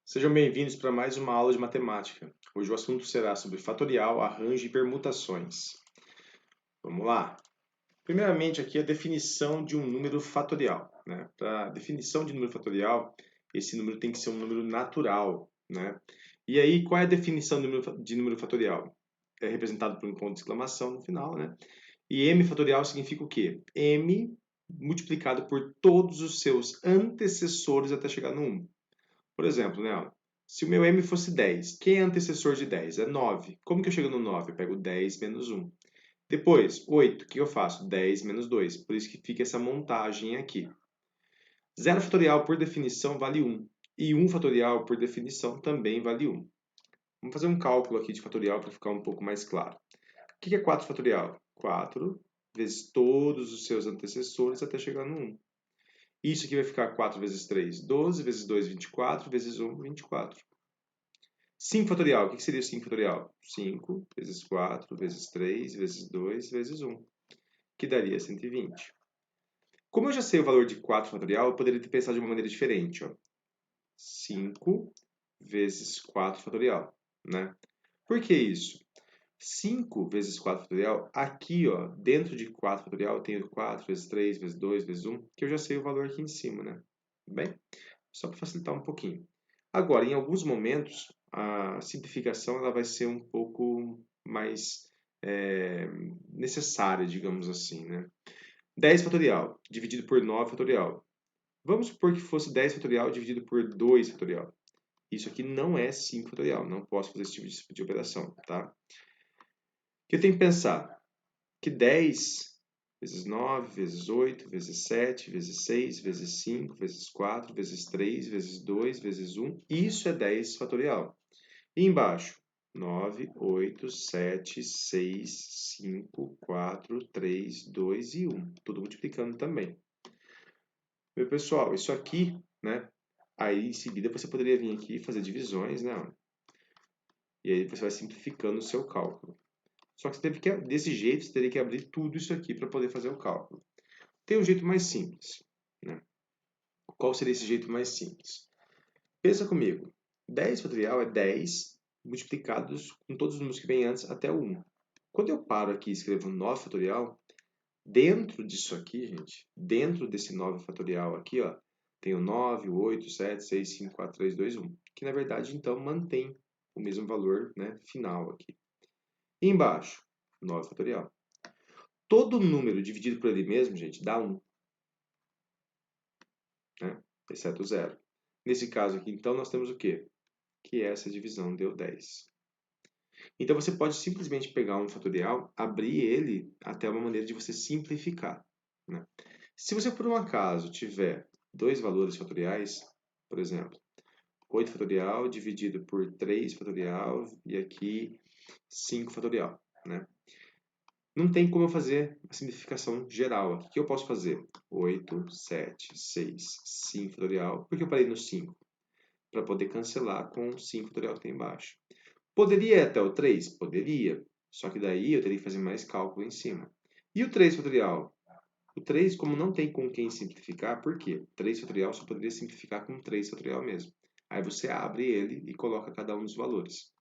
Sejam bem-vindos para mais uma aula de matemática. Hoje o assunto será sobre fatorial, arranjo e permutações. Vamos lá? Primeiramente, aqui a definição de um número fatorial. Para a definição de número fatorial, esse número tem que ser um número natural. E aí, qual é a definição de número fatorial? É representado por um ponto de exclamação no final. E m fatorial significa o quê? M multiplicado por todos os seus antecessores até chegar no 1. Por exemplo, se o meu m fosse 10, quem é antecessor de 10? É 9. Como que eu chego no 9? Eu pego 10 menos 1. Depois, 8. O que eu faço? 10 menos 2. Por isso que fica essa montagem aqui. Zero fatorial, por definição, vale 1. E 1 fatorial, por definição, também vale 1. Vamos fazer um cálculo aqui de fatorial para ficar um pouco mais claro. O que é 4 fatorial? 4 vezes todos os seus antecessores até chegar no 1. Isso aqui vai ficar 4 vezes 3, 12, vezes 2, 24, vezes 1, 24. 5 fatorial, o que seria 5 fatorial? 5 vezes 4, vezes 3, vezes 2, vezes 1, que daria 120. Como eu já sei o valor de 4 fatorial, eu poderia ter pensado de uma maneira diferente. 5 vezes 4 fatorial. Por que isso? 5 vezes 4 fatorial, aqui, dentro de 4 fatorial, eu tenho 4 vezes 3, vezes 2, vezes 1, que eu já sei o valor aqui em cima, Bem, só para facilitar um pouquinho. Agora, em alguns momentos, a simplificação ela vai ser um pouco mais necessária, digamos assim. 10 fatorial dividido por 9 fatorial. Vamos supor que fosse 10 fatorial dividido por 2 fatorial. Isso aqui não é 5 fatorial, não posso fazer esse tipo de operação, tá? O que eu tenho que pensar? Que 10 vezes 9, vezes 8, vezes 7, vezes 6, vezes 5, vezes 4, vezes 3, vezes 2, vezes 1, isso é 10 fatorial. E embaixo, 9, 8, 7, 6, 5, 4, 3, 2 e 1. Tudo multiplicando também. Meu pessoal, isso aqui, aí em seguida você poderia vir aqui e fazer divisões, E aí você vai simplificando o seu cálculo. Só que desse jeito, você teria que abrir tudo isso aqui para poder fazer o cálculo. Tem um jeito mais simples, Qual seria esse jeito mais simples? Pensa comigo. 10 fatorial é 10 multiplicados com todos os números que vêm antes até o 1. Quando eu paro aqui e escrevo 9 fatorial, dentro disso aqui, gente, dentro desse 9 fatorial aqui, tem o 9, o 8, 7, 6, 5, 4, 3, 2, 1. Que na verdade, então, mantém o mesmo valor final aqui. E embaixo, 9 fatorial. Todo número dividido por ele mesmo, gente, dá 1. Exceto o zero. Nesse caso aqui, então, nós temos o quê? Que essa divisão deu 10. Então, você pode simplesmente pegar um fatorial, abrir ele até uma maneira de você simplificar. Se você, por um acaso, tiver dois valores fatoriais, por exemplo, 8 fatorial dividido por 3 fatorial e aqui 5 fatorial. Não tem como eu fazer a simplificação geral aqui. O que eu posso fazer? 8, 7, 6, 5 fatorial, porque eu parei no 5, para poder cancelar com o 5 fatorial que tem embaixo. Poderia ir até o 3? Poderia. Só que daí eu teria que fazer mais cálculo em cima. E o 3 fatorial? O 3, como não tem com quem simplificar, por quê? 3 fatorial só poderia simplificar com 3 fatorial mesmo. Aí você abre ele e coloca cada um dos valores.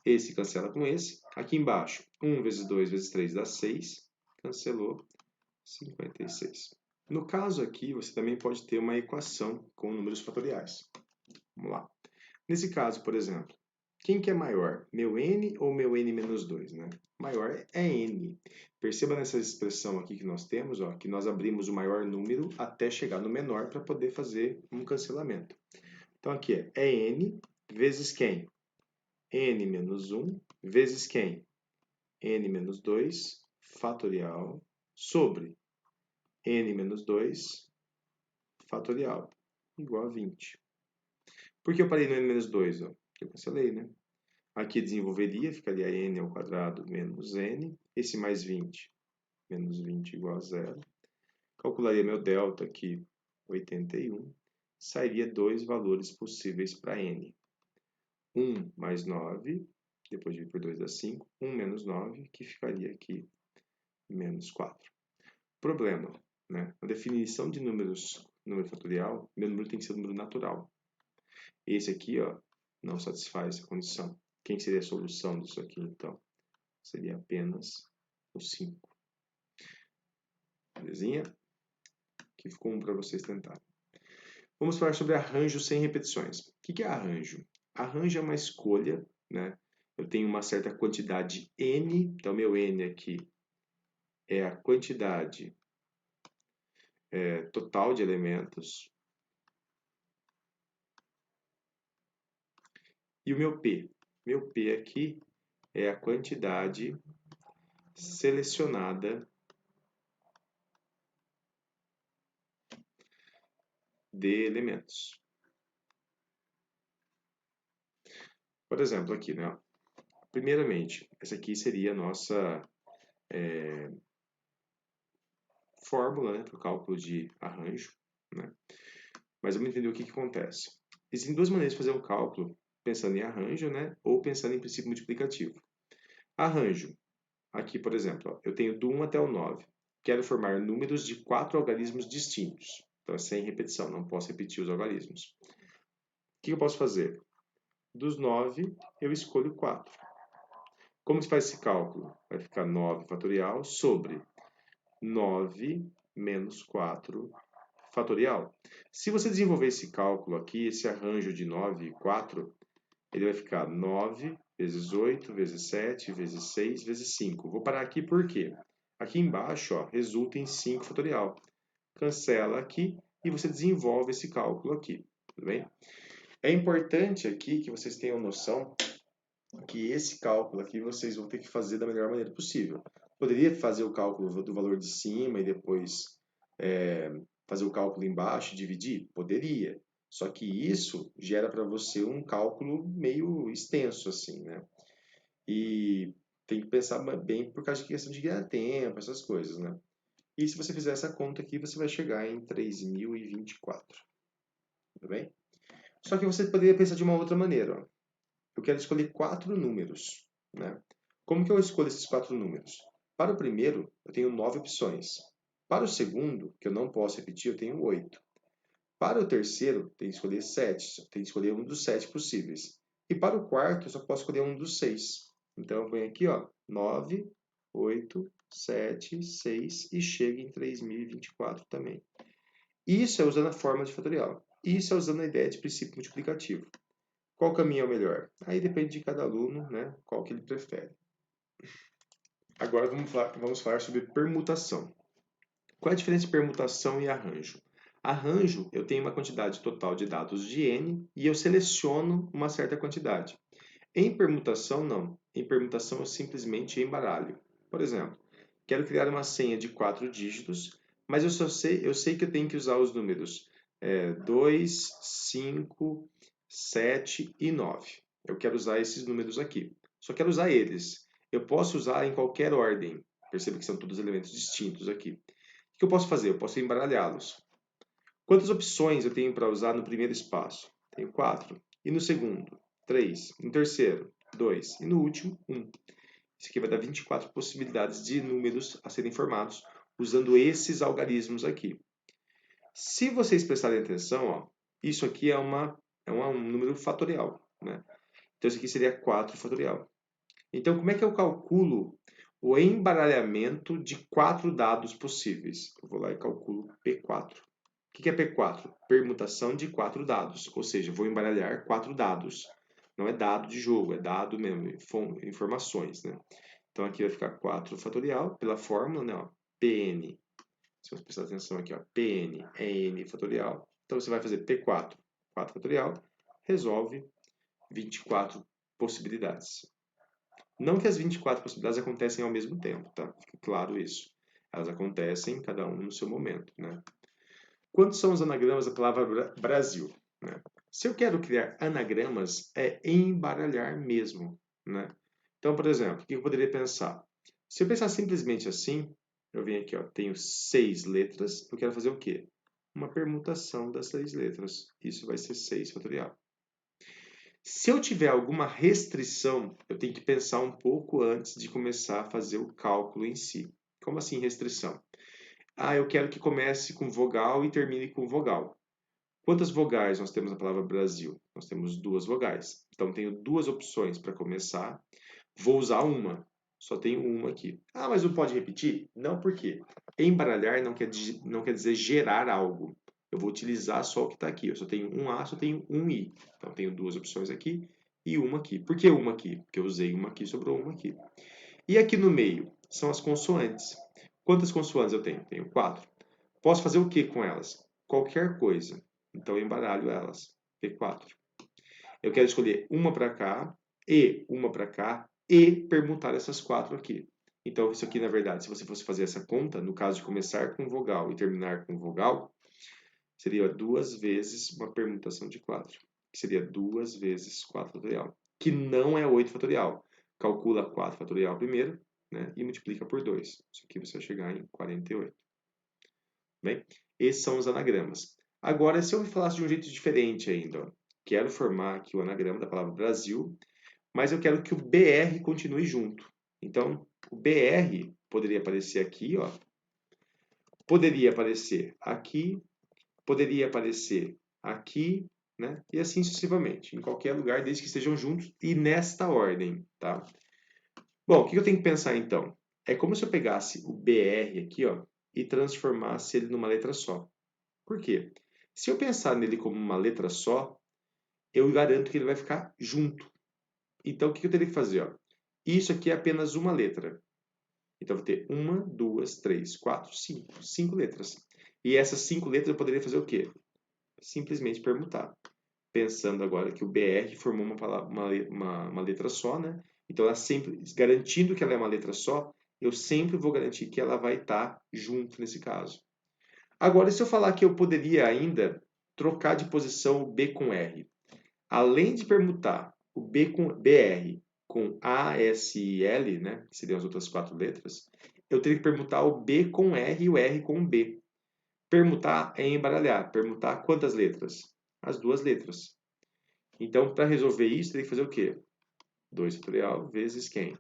Esse cancela com esse. Aqui embaixo, 1 vezes 2 vezes 3 dá 6. Cancelou, 56. No caso aqui, você também pode ter uma equação com números fatoriais. Vamos lá. Nesse caso, por exemplo, quem que é maior? Meu n ou meu n menos 2? Maior é n. Perceba nessa expressão aqui que nós temos, que nós abrimos o maior número até chegar no menor para poder fazer um cancelamento. Então aqui é n vezes quem? N menos 1 vezes quem? N menos 2 fatorial sobre N menos 2 fatorial igual a 20. Por que eu parei no N menos 2? Porque eu cancelei, Aqui desenvolveria, ficaria N ao quadrado menos N. Esse mais 20, menos 20 igual a zero. Calcularia meu delta aqui, 81. Sairia dois valores possíveis para N. 1 mais 9, depois dividir por 2 dá 5. 1 menos 9, que ficaria aqui menos 4. Problema, A definição de número fatorial, meu número tem que ser um número natural. Esse aqui, ó, não satisfaz essa condição. Quem seria a solução disso aqui, então? Seria apenas o 5. Belezinha? Aqui ficou um para vocês tentarem. Vamos falar sobre arranjo sem repetições. O que é arranjo? Arranjo é uma escolha, né? Eu tenho uma certa quantidade N, então meu N aqui é a quantidade total de elementos. E o meu P? Meu P aqui é a quantidade selecionada de elementos. Por exemplo, aqui, né? Primeiramente, essa aqui seria a nossa fórmula, né, para o cálculo de arranjo, né? Mas vamos entender o que acontece. Existem duas maneiras de fazer um cálculo, pensando em arranjo, né, ou pensando em princípio multiplicativo. Arranjo. Aqui, por exemplo, ó, eu tenho do 1 até o 9. Quero formar números de 4 algarismos distintos. Então, é sem repetição, não posso repetir os algarismos. O que eu posso fazer? Dos 9, eu escolho 4. Como se faz esse cálculo? Vai ficar 9 fatorial sobre 9 menos 4 fatorial. Se você desenvolver esse cálculo aqui, esse arranjo de 9 e 4, ele vai ficar 9 vezes 8 vezes 7 vezes 6 vezes 5. Vou parar aqui por quê? Aqui embaixo, ó, resulta em 5 fatorial. Cancela aqui e você desenvolve esse cálculo aqui, tudo bem? É importante aqui que vocês tenham noção que esse cálculo aqui vocês vão ter que fazer da melhor maneira possível. Poderia fazer o cálculo do valor de cima e depois fazer o cálculo embaixo e dividir? Poderia. Só que isso gera para você um cálculo meio extenso, assim, né? E tem que pensar bem por causa de questão de ganhar tempo, essas coisas, né? E se você fizer essa conta aqui, você vai chegar em 3024. Tudo bem? Só que você poderia pensar de uma outra maneira, ó. Eu quero escolher 4 números, né? Como que eu escolho esses 4 números? Para o primeiro, eu tenho 9 opções. Para o segundo, que eu não posso repetir, eu tenho 8. Para o terceiro, tem que escolher 7. Tem que escolher um dos 7 possíveis. E para o quarto, eu só posso escolher um dos 6. Então, eu ponho aqui, ó, 9, 8, 7, 6 e chega em 3024 também. Isso é usando a fórmula de fatorial. Isso é usando a ideia de princípio multiplicativo. Qual caminho é o melhor? Aí depende de cada aluno, né? Qual que ele prefere. Agora vamos falar sobre permutação. Qual é a diferença de permutação e arranjo? Arranjo, eu tenho uma quantidade total de dados de N e eu seleciono uma certa quantidade. Em permutação, não. Em permutação, eu simplesmente embaralho. Por exemplo, quero criar uma senha de 4 dígitos, mas eu sei que eu tenho que usar os números 2, 5, 7 e 9. Eu quero usar esses números aqui. Só quero usar eles. Eu posso usar em qualquer ordem. Perceba que são todos elementos distintos aqui. O que eu posso fazer? Eu posso embaralhá-los. Quantas opções eu tenho para usar no primeiro espaço? Tenho 4. E no segundo? 3. No terceiro? 2. E no último? 1. Isso aqui vai dar 24 possibilidades de números a serem formados usando esses algarismos aqui. Se vocês prestarem atenção, ó, isso aqui é um número fatorial, né? Então, isso aqui seria 4 fatorial. Então, como é que eu calculo o embaralhamento de 4 dados possíveis? Eu vou lá e calculo P4. O que é P4? Permutação de 4 dados, ou seja, vou embaralhar 4 dados. Não é dado de jogo, é dado mesmo, informações, né? Então, aqui vai ficar 4 fatorial, pela fórmula, né? Ó, Pn. Se você prestar atenção aqui, ó, Pn é n fatorial. Então, você vai fazer P4, 4 fatorial, resolve 24 possibilidades. Não que as 24 possibilidades acontecem ao mesmo tempo, tá? Fica claro isso. Elas acontecem, cada um no seu momento, né? Quantos são os anagramas da palavra Brasil? Né? Se eu quero criar anagramas, é embaralhar mesmo, né? Então, por exemplo, o que eu poderia pensar? Se eu pensar simplesmente assim, eu venho aqui, ó, tenho 6 letras, eu quero fazer o quê? Uma permutação das 6 letras. Isso vai ser 6 fatorial. Se eu tiver alguma restrição, eu tenho que pensar um pouco antes de começar a fazer o cálculo em si. Como assim restrição? Ah, eu quero que comece com vogal e termine com vogal. Quantas vogais nós temos na palavra Brasil? Nós temos 2 vogais. Então, tenho 2 opções para começar. Vou usar uma. Só tenho uma aqui. Ah, mas não pode repetir? Não, por quê? Embaralhar não quer dizer gerar algo. Eu vou utilizar só o que está aqui. Eu só tenho um A, só tenho um I. Então, tenho 2 opções aqui e uma aqui. Por que uma aqui? Porque eu usei uma aqui, sobrou uma aqui. E aqui no meio são as consoantes. Quantas consoantes eu tenho? Tenho 4. Posso fazer o que com elas? Qualquer coisa. Então, eu embaralho elas. P4. Eu quero escolher uma para cá e uma para cá e permutar essas 4 aqui. Então, isso aqui, na verdade, se você fosse fazer essa conta, no caso de começar com vogal e terminar com vogal, seria 2 vezes uma permutação de 4, que seria 2 vezes 4 fatorial, que não é 8 fatorial. Calcula 4 fatorial primeiro, né, e multiplica por 2. Isso aqui você vai chegar em 48. Bem, esses são os anagramas. Agora, se eu falasse de um jeito diferente ainda, ó, quero formar aqui o anagrama da palavra Brasil, mas eu quero que o BR continue junto. Então, o BR poderia aparecer aqui, ó, poderia aparecer aqui, poderia aparecer aqui, né? E assim sucessivamente, em qualquer lugar, desde que estejam juntos e nesta ordem, tá? Bom, o que eu tenho que pensar então? É como se eu pegasse o BR aqui, ó, e transformasse ele numa letra só. Por quê? Se eu pensar nele como uma letra só, eu garanto que ele vai ficar junto. Então, o que eu teria que fazer? Ó? Isso aqui é apenas uma letra. Então, eu vou ter 1, 2, 3, 4, 5. 5 letras. E essas 5 letras eu poderia fazer o quê? Simplesmente permutar. Pensando agora que o BR formou uma letra só, né? Então, ela sempre, garantindo que ela é uma letra só, eu sempre vou garantir que ela vai estar junto nesse caso. Agora, se eu falar que eu poderia ainda trocar de posição o B com R, além de permutar o B com BR com A, S e L, né, que seriam as outras 4 letras, eu teria que permutar o B com R e o R com B. Permutar é embaralhar. Permutar quantas letras? As 2 letras. Então, para resolver isso, teria que fazer o quê? 2 fatorial vezes quem?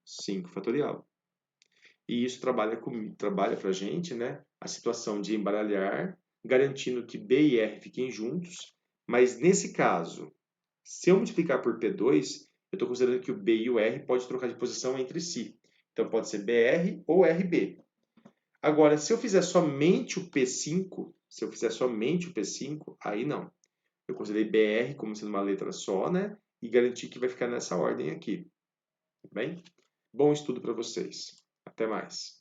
5 fatorial. E isso trabalha para a gente, né, a situação de embaralhar, garantindo que B e R fiquem juntos, mas nesse caso, se eu multiplicar por P2, eu estou considerando que o B e o R podem trocar de posição entre si. Então, pode ser BR ou RB. Agora, se eu fizer somente o P5, aí não. Eu considerei BR como sendo uma letra só, né? E garanti que vai ficar nessa ordem aqui. Bem? Bom estudo para vocês. Até mais.